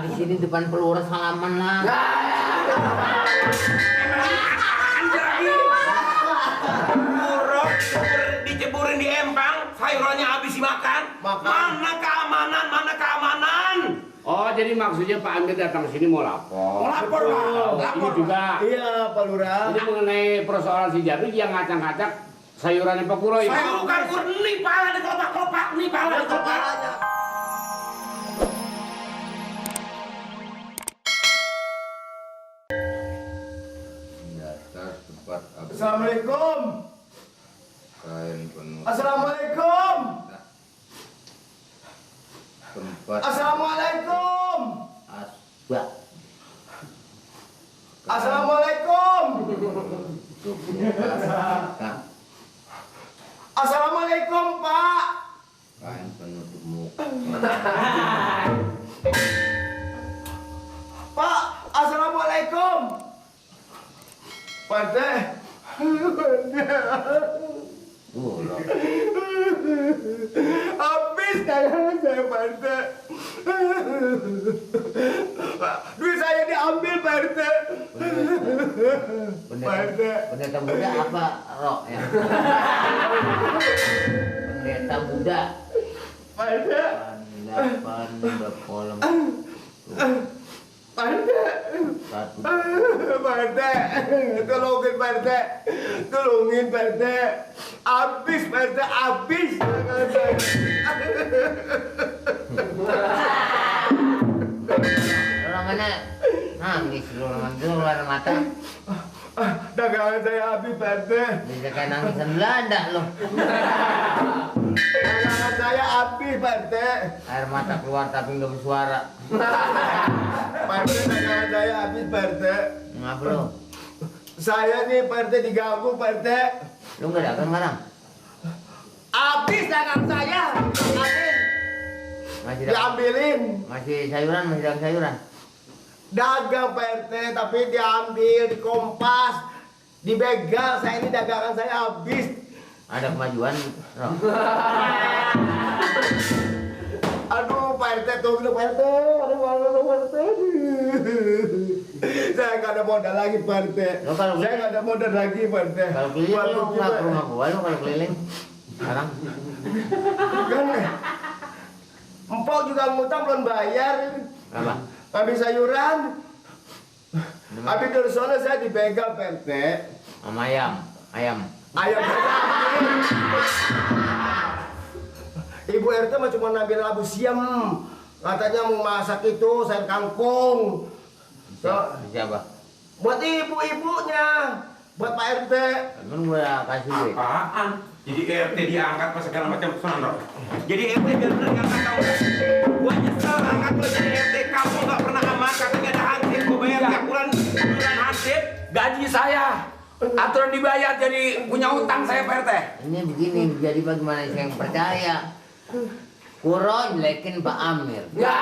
di sini depan pelurah salaman lah. Buruk diceburin di empang, sayurannya habis dimakan. Mana keamanan, mana keamanan? Oh, jadi maksudnya Pak Amir datang sini mau lapor. Mau lapor, Pak. Ini juga. Iya, Pak Lurah. Ini mengenai persoalan si Jabrik yang ngacak-ngacak sayurannya Pak Kuroy. Saya bukan kurni, pala di kotak-kotak, nih pala di kotak. Assalamualaikum. Kain penuh Assalamualaikum. tempat Assalamualaikum. Asbak. Assalamualaikum. Assalamualaikum, Pak. kain penutup muka Pak, assalamualaikum. Pak Teh. Habis dagangan saya, Pak Teh. Duit saya diambil, Pak Teh. Pendeta muda apa, Rok ya? Pendeta muda. Pak Teh. Pandai kolom Pak Teh. satu. Pak Teh. Tolongin, Pak Teh. Tolongin, Pak Teh. Habis, Pak Teh. Habis dagangan saya. Orang mana nangis lu orang keluar mata. Dagangan saya habis, Pak Teh. Bisa kayak nangisan Belanda lo. Dagangan saya habis, Pak Teh. Air mata keluar tapi nggak bersuara. Pak Teh, dagangan saya habis, Pak Teh. Ngapa lo? Saya nih, Pak Teh, diganggu, Pak Teh. Lu nggak dagang sekarang? Habis dagang saya. Habis. Masih dagang? Diambilin. Masih sayuran, masih dagang sayuran. Dagang, Pak RT, tapi diambil, dikompas, dibegal. Saya ini dagangan saya habis. Ada kemajuan, Rok. Aduh, Pak RT, tunggu Pak RT. Aduh, Pak RT. Saya nggak ada modal lagi, Pak RT. Lo kalau Saya nggak ada modal lagi, Pak RT. Kalau keliling lu nggak ke rumah gua lu kalau keliling. Sekarang Kan, Empok juga ngutang belum bayar. apa? Habis sayuran. Habis dari sana saya dibegal, Pak RT. Sama ayam. Ayam saya ambil. Ibu RT mah cuma ngambil labu siam. Katanya mau masak itu sayur kangkung. Siapa? Buat ibu-ibunya. Buat Pak RT. Emang gua kasih duit. Apaan? Jadi RT diangkat pas segala macam pesanan, Rok. Jadi RT biar bener ngangkat tahu nggak? Gua nyesel angkat lo jadi RT, kamu nggak pernah aman, katanya ada hansip, gua bayar tiap bulan hansip. Gaji saya aturan dibayar jadi punya utang saya Pak RT. Ini begini, jadi bagaimana saya yang percaya? Kuro jelekin Pak Amir. Ya.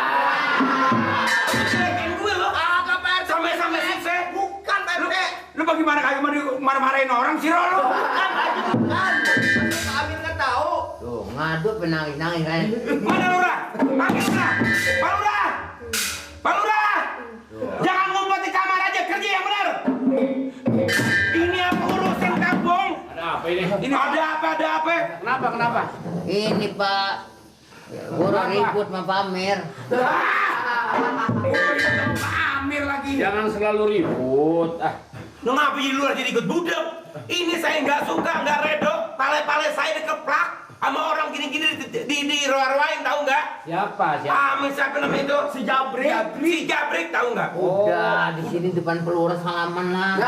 Jelekin gue lo. Agak Pak RT. Sampai sukses. Bukan Pak RT. Lu bagaimana kagak mau marah-marahin orang sih lo? Bukan. Pak Amir kan tahu. Tuh, ngadu penangis-nangis kan. Mana Lurah? Panggil Lurah. Pak Lurah. Pak Lurah. Jangan ngumpet di kamar aja, kerja yang benar. Ini apa urusin kampung? Ada apa ini? Ini ada apa? Kenapa? Ini Pak Kuro ribut sama Pak Amir. Pak Amir lagi. Jangan selalu ribut. Lu ngapa jadi Lurah jadi ikut budek? Ini saya nggak suka, nggak redo. Pale-pale saya dikeplak sama orang gini-gini di ruah-ruahin, tahu nggak? Siapa? Siapa namanya itu? Si Jabrik, tahu nggak? Udah di sini depan pelurah salaman lah.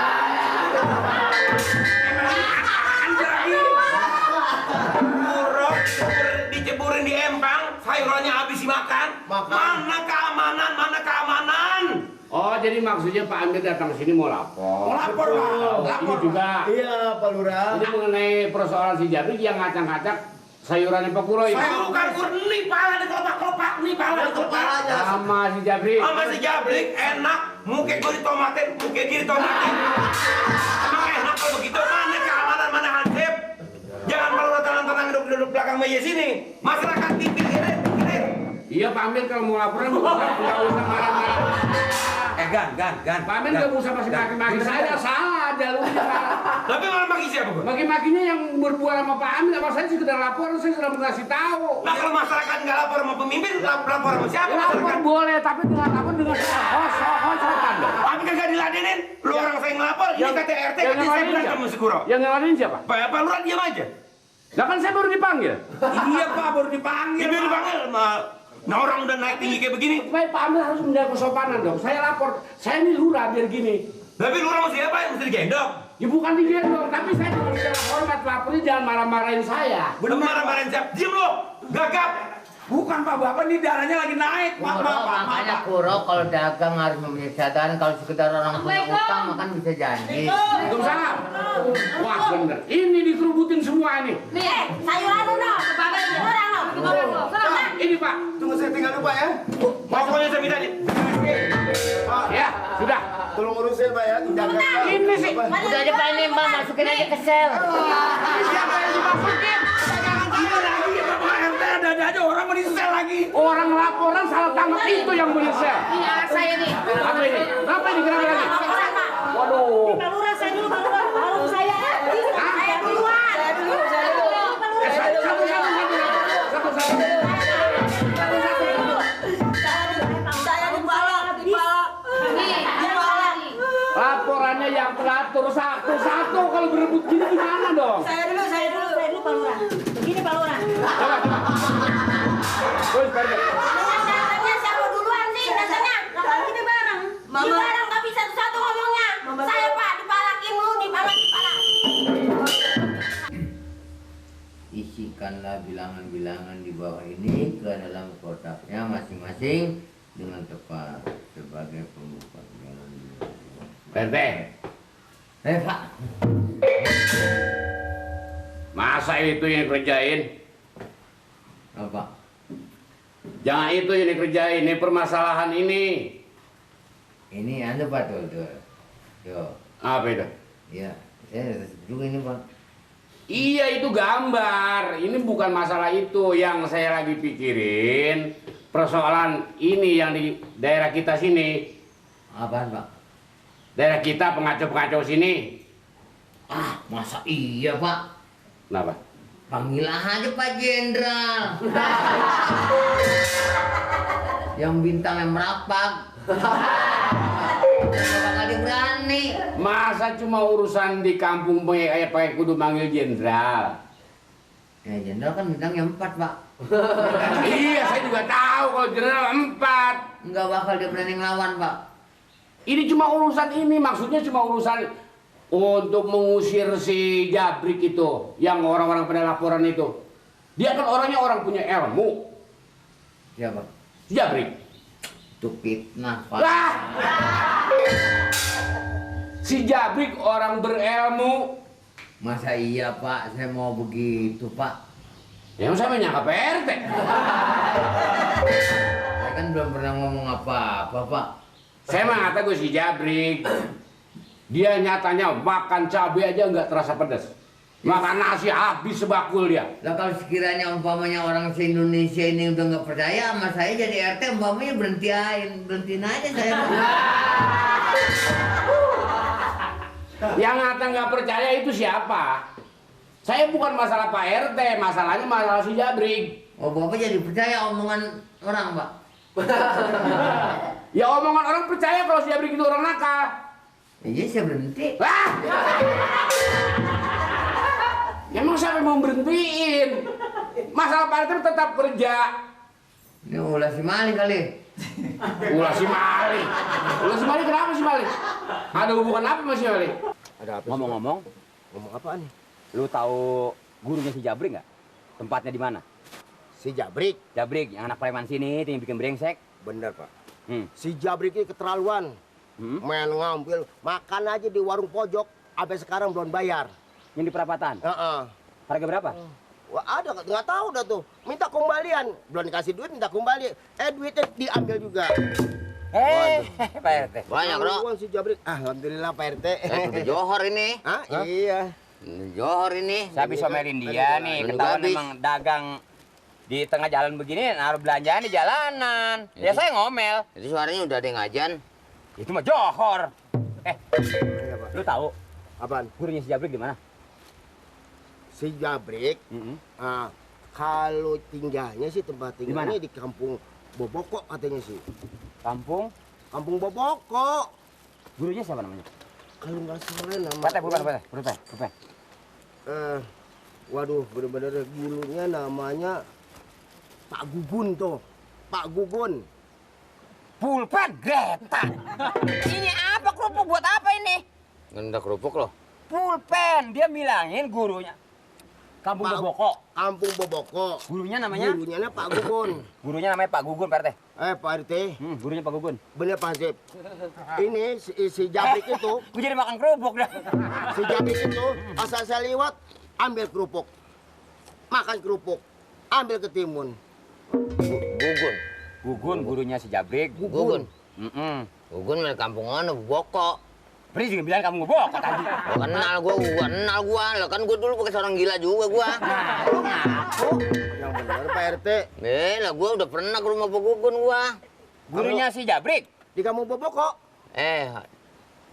Buruk diceburin di empang, sayurannya habis dimakan. Mana keamanan, mana keamanan? Oh, jadi maksudnya Pak Amir datang sini mau lapor. Mau lapor, Pak. Ini juga. Iya, Pak Lurah. Ini mengenai persoalan si Jabrik yang ngacak-ngacak sayurannya Pak Kuroy. Saya bukan kurni, pala di kotak-kotak, nih pala di kotak. Sama si Jabrik. Sama si Jabrik enak, muka gue ditomatin, muka dia ditomatin. Emang enak kalau begitu, mana keamanan, mana hansip? Jangan kalau tenang-tenang duduk belakang meja sini. Masyarakat pikirin. Iya Pak Amir kalau mau laporan nggak usah marah-marah. Gan. Pak Amir nggak usah maki-maki saya, salah jalurnya. Tapi malah maki siapa, Bang? Maki-makinya yang berbuat sama Pak Amir, apa saya sekedar lapor, saya sudah mengasih tahu. Nah kalau masyarakat nggak lapor sama pemimpin, lapor sama siapa? Lapor masyarakat? boleh, tapi dengan lapor dengan host-host-hostan dong. Tapi kagak diladenin. Lu orang saya ngelapor, ini kata RT, yang katanya saya ngeladenin berantem siapa? sama Seguro. Yang ngeladenin siapa? Pak Lurah diam aja. Lah kan saya baru dipanggil. Iya Pak, baru dipanggil. Dia dipanggil, nah orang udah naik tinggi kayak begini. Supaya Pak Amir harus menjaga kesopanan dong. Saya lapor, saya ini lurah biar gini. Tapi Lurah mesti apa? Mesti digendong. Ya bukan digendong, tapi saya dengan segala hormat lapornya jangan marah-marahin saya. Bener marah-marahin siapa? Diam lo, gagap. Bukan Pak, Bapak ini darahnya lagi naik. Maaf, Kuro, maaf, makanya maaf. Kuro kalau dagang harus mempunyai kesadaran. Kalau sekedar orang punya utang makan bisa janji. Waalaikumsalam. Wah bener, ini dikerubutin semua ini. Nih, sayuran lu dong, kebagian orang lo, bikin orang lo. Senang, Ini Pak, Tunggu saya tinggal dulu Pak ya. Pokoknya saya minta nih. Pak, ya sudah. tolong urusin Pak ya. Jangan Pak. Ini sih. Udah aja Pak ini Mbak masukin aja ke sel. Siapa yang dimasukin? Iya lagi, Bapak RT ada aja orang mau disel lagi. Orang laporan salah tangkap itu yang menyesal. iya saya nih. Apa ini? Kenapa ini kenapa lagi? Laporan, Pak. Waduh. Pak Lurah, saya dulu, Pak Lurah. Baru saya. Saya duluan. Saya dulu. Satu. Saya dipalak. Nih, dipalak. Laporannya yang teratur satu-satu. Kalau berebut gini gimana dong? Saya dulu, Pak Lurah. Begini Pak Lurah. Terus balik. Datanya siapa duluan sih? Datanya. Kalau kita bareng. Kita bareng tapi satu-satu ngomongnya. Saya Pak, dipalakin lu, dipalak. Isikanlah bilangan-bilangan di bawah ini ke dalam kotaknya masing-masing dengan tepat sebagai pembuka jalan. RT, Pak. masa itu yang kerjain? Apa? Jangan itu yang dikerjain, ini permasalahan ini. Ini Anda Pak tuh. Yo. Apa itu? Ya, saya juga ini Pak. Iya itu gambar, ini bukan masalah itu yang saya lagi pikirin. Persoalan ini yang di daerah kita sini. Apaan Pak? Daerah kita pengacau-pengacau sini. Ah, masa iya Pak? Kenapa? Panggil aja Pak Jenderal. Yang bintangnya merapat. Nggak bakal dia berani. Masa cuma urusan di kampung pakai kudu manggil jenderal? Ya Jenderal kan bintangnya 4 Pak. Iya saya juga tahu kalau jenderal 4. Nggak bakal dia berani ngelawan Pak. Ini cuma urusan ini, maksudnya cuma urusan untuk mengusir si Jabrik itu, yang orang-orang pada laporan itu. Dia kan orangnya orang punya ilmu. Siapa? Si Jabrik. Itu fitnah Pak. Lah! Si Jabrik orang berilmu. Masa iya Pak? Saya mau begitu Pak. Yang saya menyangka PRT. Saya kan belum pernah ngomong apa-apa Pak. Saya mah kata gue si Jabrik. Dia nyatanya makan cabai aja nggak terasa pedas. Makan nasi habis sebakul dia. Lah kalau sekiranya umpamanya orang se-Indonesia ini udah nggak percaya sama saya jadi RT, umpamanya berhentiin aja saya. Yang ngata nggak percaya itu siapa? Saya bukan masalah Pak RT, masalahnya masalah si Jabrik. Oh Bapak jadi percaya omongan orang Pak? Ya omongan orang percaya kalau si Jabrik itu orang nakal. Iya saya berhenti. Lah! Emang siapa yang mau berhentiin? Masalah Pak RT tetap kerja. Ini ulah si Mali kali. Ulah si Mali. Ulah si Mali kenapa si Mali? Ada hubungan apa sama si Mali? Ada apa? Ngomong-ngomong, Ngomong apaan nih? lu tahu gurunya si Jabrik nggak? Tempatnya di mana? Si Jabrik. Jabrik, yang anak preman sini, itu yang bikin brengsek. Bener Pak. Hmm. Si Jabrik ini keterlaluan. Main ngambil, makan aja di warung pojok. Sampai sekarang belum bayar. Yang di perapatan. Harga berapa? Wah ada, nggak tahu dah tuh. Minta kembalian. Belum dikasih duit, minta kembali. Duitnya diambil juga. Pak RT. Banyak, Bro. Keterlaluan si Jabrik. Alhamdulillah Pak RT. Udah johor ini. Hah? Iya. Johor ini. Saya habis omelin dia nih, Belum ketahuan habis. emang dagang Di tengah jalan begini naruh belanjaan di jalanan. Ya saya ngomel. Jadi suaranya udah ada yang ngajan. Itu mah johor. Lu tahu Apaan? gurunya si Jabrik di mana? Si Jabrik, kalau tinggalnya sih tempat tinggalnya di kampung Boboko katanya sih. Kampung. Kampung Boboko. Gurunya siapa namanya? Kalau nggak salah nama. Pulpen. Waduh, bener-bener gurunya namanya Pak Gugun tuh. Pak Gugun. Pulpen Greta. Ini apa kerupuk buat apa ini? Ngendak kerupuk loh. Pulpen. Dia bilangin gurunya. Kampung Boboko. Kampung Boboko. Gurunya namanya? Gurunya Pak Gugun. Gurunya namanya Pak Gugun, Pak RT. Pak RT. Gurunya Pak Gugun. Bener Pak Hansip. Ini si Jabrik itu. Gue jadi makan kerupuk dah. Si Jabrik itu asal saya lewat ambil kerupuk. Makan kerupuk. Ambil ketimun. Gugun. Gugun gurunya si Jabrik. Gugun. Gugun dari kampung mana? Boko. Pris juga bilang kamu ngebok tadi. Kenal gua. Lah kan gua dulu pakai seorang gila juga gua. Yang benar Pak RT. Lah gua udah pernah ke rumah Pak Gugun gua. Gurunya si Jabrik. Di kampung Boboko.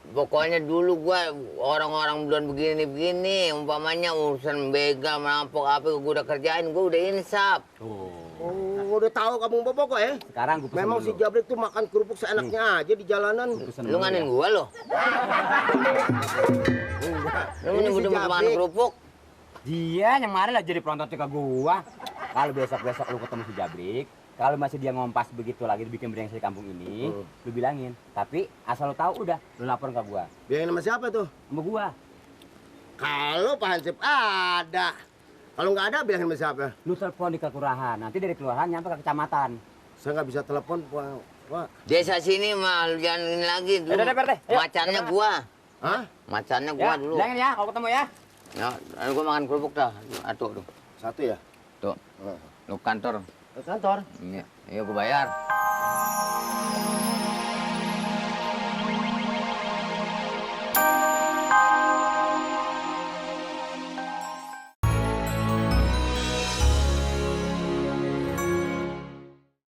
Pokoknya dulu gua orang-orang belum begini-begini, umpamanya urusan begal, merampok apa gua udah kerjain, gua udah insaf. Oh, udah tahu kampung Boboko ya? Sekarang gua pesen Memang si dulu. Jabrik tuh makan kerupuk seenaknya aja di jalanan. Lu nganin gua lo. Lu Ini nyebut si makan Jabrik. kerupuk. Dia yang kemarin lah jadi penonton ke gua. Kalau besok-besok lu ketemu si Jabrik, kalau masih dia ngompas begitu lagi bikin brengsek di kampung ini, lu bilangin. Tapi asal lu tahu udah, lu lapor ke gua. Bilangin sama siapa tuh? Sama gua. Kalau Pak Hansip ada. Kalau nggak ada bilangin sama siapa? Lu telepon di kelurahan, nanti dari kelurahan nyampe ke kecamatan. Saya nggak bisa telepon, Pak. Desa sini mah lu jangan ini lagi dulu. Udah, Pak RT. Ayo. Macannya gua. Hah? Macannya gua Ya, dulu. bilangin ya kalau ketemu ya. Ya, gua makan kerupuk dah. Atuh tuh. Satu ya? Tuh. Lu kantor. Ke kantor. Iya, gua bayar.